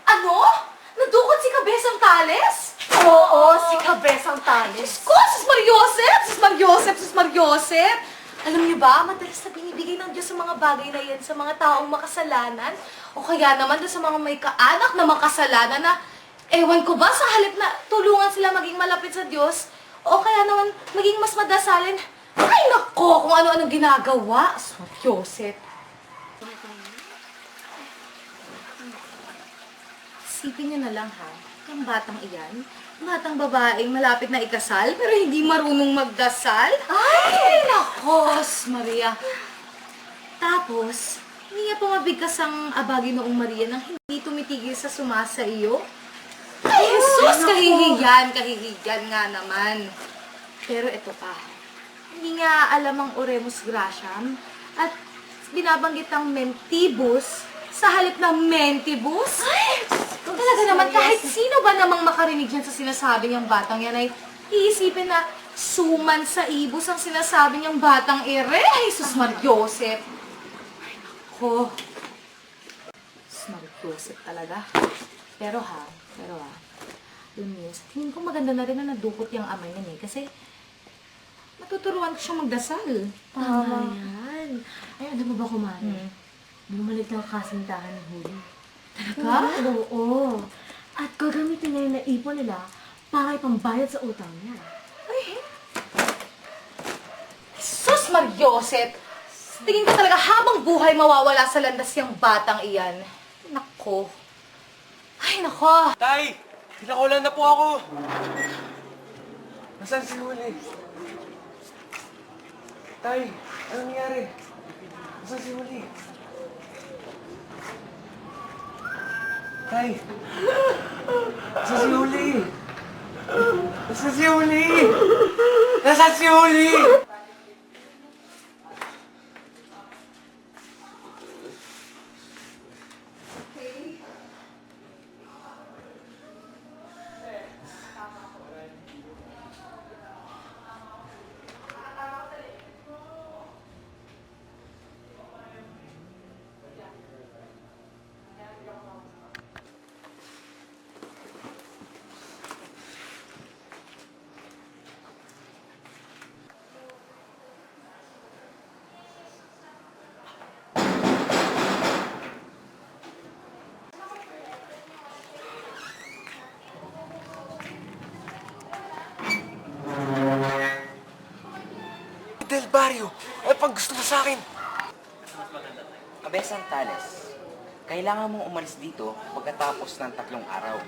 Ano? Nadukot si Kabesang Tales? Oo, si Kabesang Tales. Ko, Sis Mariosep! Sis Mariosep! Sis Mariosep! Alam niyo ba, madalas na binibigay ng Diyos sa mga bagay na yan sa mga taong makasalanan. O kaya naman doon sa mga may kaanak na makasalanan na, ewan ko ba, sa halip na tulungan sila maging malapit sa Diyos, o kaya naman maging mas madasalin. Ay nako, kung ano-ano ginagawa. Sis Mariosep. Isipin niyo na lang ha, yung batang iyan, batang babaeng malapit na ikasal, pero hindi marunong magdasal. Ay, nakos, Maria. Tapos, hindi niya pa mabigkas ang abagi noong Maria nang hindi tumitigil sa sumasa iyo. Ay, Jesus! Kahihiyan nga naman. Pero ito pa, hindi niya alam ang Oremus Gratiam at binabanggit ang mentibus sa halip na mentibus. Ay, talaga naman, kahit sino ba namang makarinig yan sa sinasabi niyang batang yan ay iisipin na suman sa ibus ang sinasabi niyang batang ere. Ay, sus Mariosep. Ay, nako. Sus Mariosep talaga. Pero ha, alam niyo, sa tingin ko maganda na rin na nadukot yung ama niya eh. Kasi matuturuan ko siyang magdasal. Tama yan. Ay, alam mo ba, kumari? Bumalik ng kasintahan ni Huli. Talaga? Oo. At gagamitin niya yung naipon nila para ipambayad sa utang niya. Ay, sus Mariosep! Tingin ko talaga habang buhay mawawala sa landas yung batang iyan. Nako. Ay, nako. Tay! Pinakulan na po ako! Nasaan si Huli? Tay! Anong nangyari? Nasaan si Huli? Tay! Nasaan si Huli? Nasaan si Huli? Nasaan si Huli? Del Barrio! Ano pang gusto mo sa akin? Kabesang Tales, kailangan mong umalis dito pagkatapos ng 3 araw.